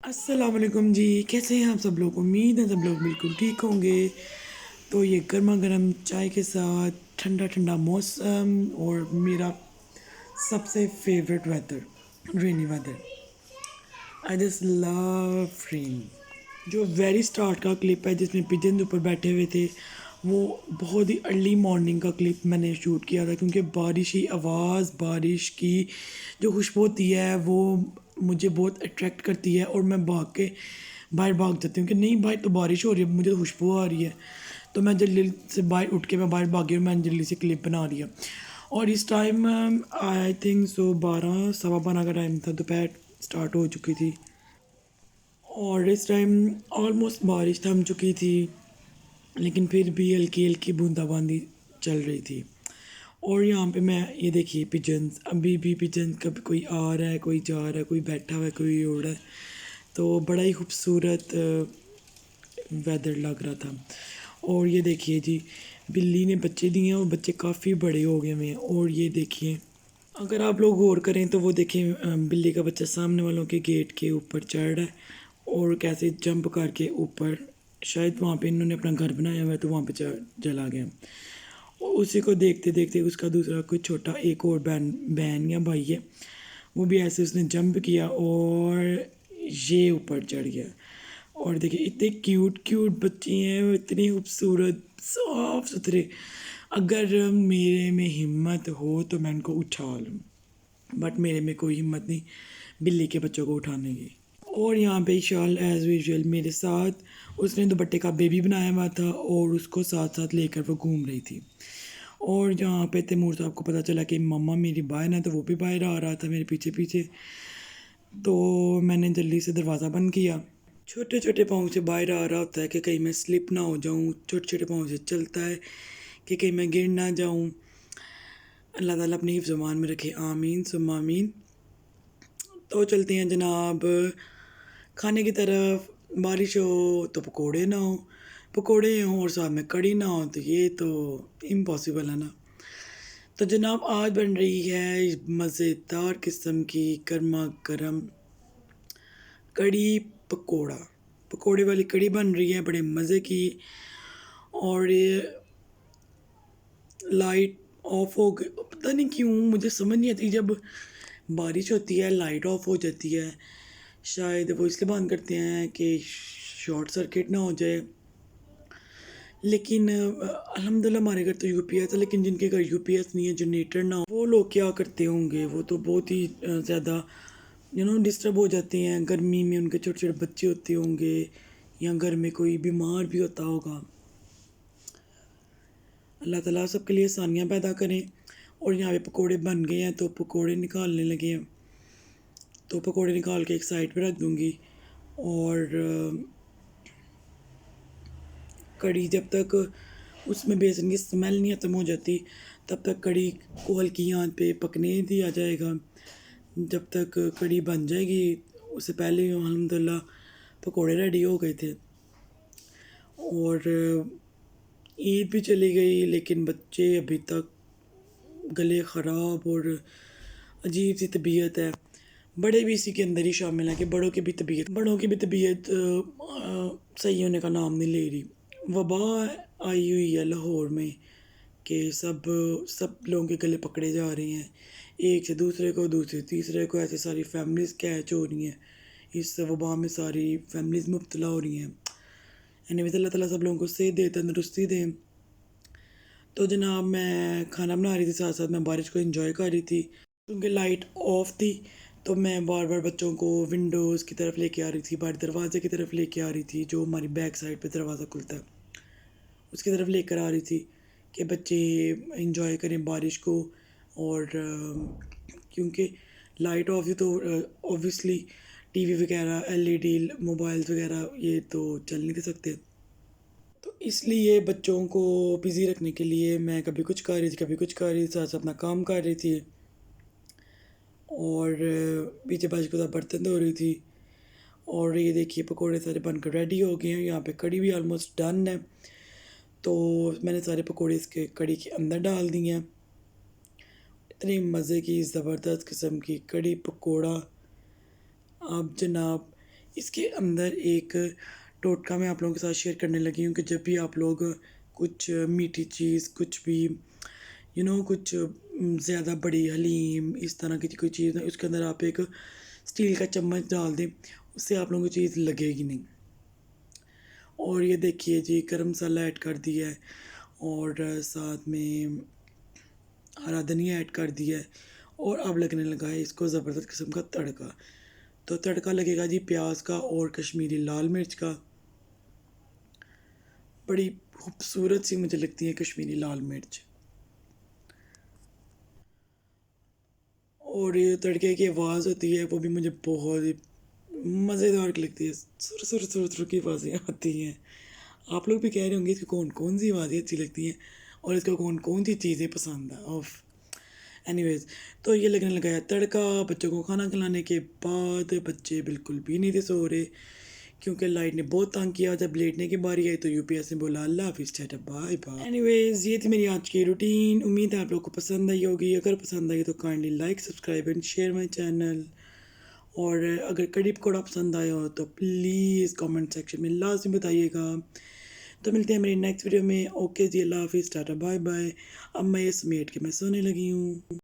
अस्सलाम वालेकुम जी, कैसे हैं आप सब लोग? उम्मीद है सब लोग बिल्कुल ठीक होंगे। तो ये गरमा-गरम चाय के साथ ठंडा-ठंडा मौसम और मेरा सबसे favourite weather, rainy weather. I just love rain. जो वेरी स्टार्ट का क्लिप है जिसमें पिजन्स ऊपर बैठे हुए थे, वो बहुत ही अर्ली मॉर्निंग का क्लिप मैंने शूट किया था क्योंकि बारिश की आवाज़, बारिश की जो खुशबू होती है वो मुझे बहुत अट्रैक्ट करती है और मैं भाग के बाहर भाग जाती हूँ कि नहीं भाई तो बारिश हो रही है, मुझे तो खुशबू आ रही है। तो मैं जल्दी से बाहर उठ के मैं बाहर भागी और मैंने जल्दी से क्लिप बना लिया। और इस टाइम आई थिंक सो 12 सवा 12 का टाइम था, दोपहर स्टार्ट हो चुकी थी और इस टाइम ऑलमोस्ट बारिश थम चुकी थी, लेकिन फिर भी हल्की-हल्की बूंदाबांदी चल रही थी। और यहाँ पे मैं ये देखिए पिजन्स, अभी भी पिजन्स कभी कोई आ रहा है, कोई जा रहा है, कोई बैठा हुआ है, कोई उड़ रहा है। तो बड़ा ही खूबसूरत वेदर लग रहा था। और ये देखिए जी, बिल्ली ने बच्चे दिए हैं और बच्चे काफ़ी बड़े हो गए हुए हैं। और ये देखिए, अगर आप लोग गौर करें तो वो देखें बिल्ली का बच्चा सामने वालों के गेट के ऊपर चढ़ रहा है और कैसे जंप करके ऊपर, शायद वहाँ पे इन्होंने अपना घर बनाया हुआ है तो वहाँ पे चला गया। और उसी को देखते देखते उसका दूसरा कोई छोटा एक और बहन बहन या भाई है, वो भी ऐसे उसने जंप किया और ये ऊपर चढ़ गया। और देखिए इतने क्यूट क्यूट बच्चे हैं, वो इतने खूबसूरत साफ सुथरे। अगर मेरे में हिम्मत हो तो मैं उनको उठा लूँ, बट मेरे में कोई हिम्मत नहीं बिल्ली के बच्चों को उठाने की। और यहाँ पे शाल एज़ यूजुअल मेरे साथ, उसने दुपट्टे का बेबी बनाया हुआ था और उसको साथ साथ लेकर वो घूम रही थी। और जहाँ पे तैमूर साहब को पता चला कि मम्मा मेरी बाहर है तो वो भी बाहर आ रहा था मेरे पीछे पीछे। तो मैंने जल्दी से दरवाज़ा बंद किया। छोटे छोटे पाँव से बाहर आ रहा होता है कि कहीं मैं स्लिप ना हो जाऊँ, छोटे छोटे पाँव से चलता है कि कहीं मैं गिर ना जाऊँ। अल्लाह ताला अपनी हिफ्ज़ अमान में रखे, आमीन सुम्मा आमीन। तो चलते हैं जनाब खाने की तरफ। बारिश हो तो पकोड़े ना हो, पकोड़े हों और साथ में कढ़ी ना हो तो ये तो इम्पॉसिबल है ना। तो जनाब आज बन रही है मज़ेदार किस्म की गर्मा गर्म कढ़ी पकोड़ा। पकोड़े वाली कढ़ी बन रही है बड़े मज़े की। और ये लाइट ऑफ हो गई, पता नहीं क्यों मुझे समझ नहीं आती, जब बारिश होती है लाइट ऑफ हो जाती है। शायद वो इसलिए बंद करते हैं कि शॉर्ट सर्किट ना हो जाए। लेकिन अल्हम्दुलिल्लाह हमारे घर तो यूपीएस है, लेकिन जिनके घर यूपीएस नहीं है, जनरेटर ना हो, वो लोग क्या करते होंगे? वो तो बहुत ही ज़्यादा डिस्टर्ब हो जाते हैं। गर्मी में उनके छोटे छोटे बच्चे होते होंगे या घर में कोई बीमार भी होता होगा। अल्लाह ताला सबके लिए आसानियाँ पैदा करें। और यहाँ पे पकोड़े बन गए हैं तो पकोड़े निकालने लगे हैं। तो पकोड़े निकाल के एक साइड पे रख दूँगी। और कढ़ी जब तक उसमें बेसन की स्मेल नहीं ख़त्म हो जाती, तब तक कढ़ी को हल्की आंच पे पकने दिया जाएगा। जब तक कढ़ी बन जाएगी, उससे पहले अल्हम्दुलिल्लाह पकोड़े रेडी हो गए थे। और ईद भी चली गई, लेकिन बच्चे अभी तक गले ख़राब और अजीब-सी तबीयत है। बड़े भी इसी के अंदर ही शामिल हैं कि बड़ों की भी तबीयत सही होने का नाम नहीं ले रही। वबा आई हुई है लाहौर में कि सब सब लोगों के गले पकड़े जा रहे हैं। एक से दूसरे को, दूसरे तीसरे को, ऐसे सारी फैमिलीज़ कैच हो रही हैं। इस वबा में सारी फैमिलीज़ मुब्तला हो रही हैं। एनीवेज़ अल्लाह ताला सब लोगों को सेहत दे, तंदुरुस्ती दे। तो जनाब मैं खाना बना रही थी, साथ साथ मैं बारिश को एंजॉय कर रही थी क्योंकि लाइट ऑफ थी। तो मैं बार बार बच्चों को विंडोज़ की तरफ लेके आ रही थी, बाहर दरवाजे की तरफ लेके आ रही थी, जो हमारी बैक साइड पे दरवाज़ा खुलता है उसकी तरफ लेकर आ रही थी कि बच्चे एंजॉय करें बारिश को। और क्योंकि लाइट ऑफ थी तो ऑब्वियसली टीवी वगैरह, एलईडी मोबाइल्स वगैरह ये तो चल नहीं दे सकते। तो इसलिए बच्चों को बिज़ी रखने के लिए मैं कभी कुछ कर रही थी, कभी कुछ कर रही थी, साथ-साथ अपना काम कर रही थी। और पीछे बाजू के साथ बर्तन धो रही थी। और ये देखिए पकोड़े सारे बनकर रेडी हो गए हैं। यहाँ पे कढ़ी भी ऑलमोस्ट डन है। तो मैंने सारे पकोड़े इसके कढ़ी के अंदर डाल दिए हैं। इतनी मज़े की ज़बरदस्त किस्म की कढ़ी पकोड़ा। अब जनाब इसके अंदर एक टोटका मैं आप लोगों के साथ शेयर करने लगी हूँ कि जब भी आप लोग कुछ मीठी चीज़ कुछ भी कुछ ज़्यादा बड़ी हलीम इस तरह की कोई चीज़ है उसके अंदर आप एक स्टील का चम्मच डाल दें, उससे आप लोगों को चीज़ लगेगी नहीं। और ये देखिए जी गरम मसाला ऐड कर दिया है और साथ में हरा धनिया ऐड कर दिया है और अब लगने लगा है इसको ज़बरदस्त किस्म का तड़का। तो तड़का लगेगा जी प्याज का और कश्मीरी लाल मिर्च का। बड़ी खूबसूरत सी मुझे लगती है कश्मीरी लाल मिर्च। और ये तड़के की आवाज़ होती है वो भी मुझे बहुत ही मज़ेदार लगती है। सुर सुर सुर सुर की आवाज़ें आती हैं। आप लोग भी कह रहे होंगे इसको कौन कौन सी आवाज़ें अच्छी लगती हैं और इसको कौन कौन सी चीज़ें पसंद है ऑफ। एनीवेज, तो ये लगने लगा है तड़का। बच्चों को खाना खिलाने के बाद बच्चे बिल्कुल भी नहीं थे सो रहे क्योंकि लाइट ने बहुत तंग किया। जब लेटने की बारी आई तो यूपीएस ने बोला अल्लाह हाफिज़ टाटा बाय बाय। एनीवेज, ये थी मेरी आज की रूटीन। उम्मीद है आप लोग को पसंद आई होगी। अगर पसंद आई तो kindly like subscribe and share my channel. और अगर कड़ी पकौड़ा पसंद आया हो तो प्लीज़ कमेंट सेक्शन में लाजमी बताइएगा। तो मिलते हैं मेरी नेक्स्ट वीडियो में। ओके जी, अल्लाह हाफिज़ टाटा बाय बाय। अब मैं ये समेट के मैं सोने लगी हूँ।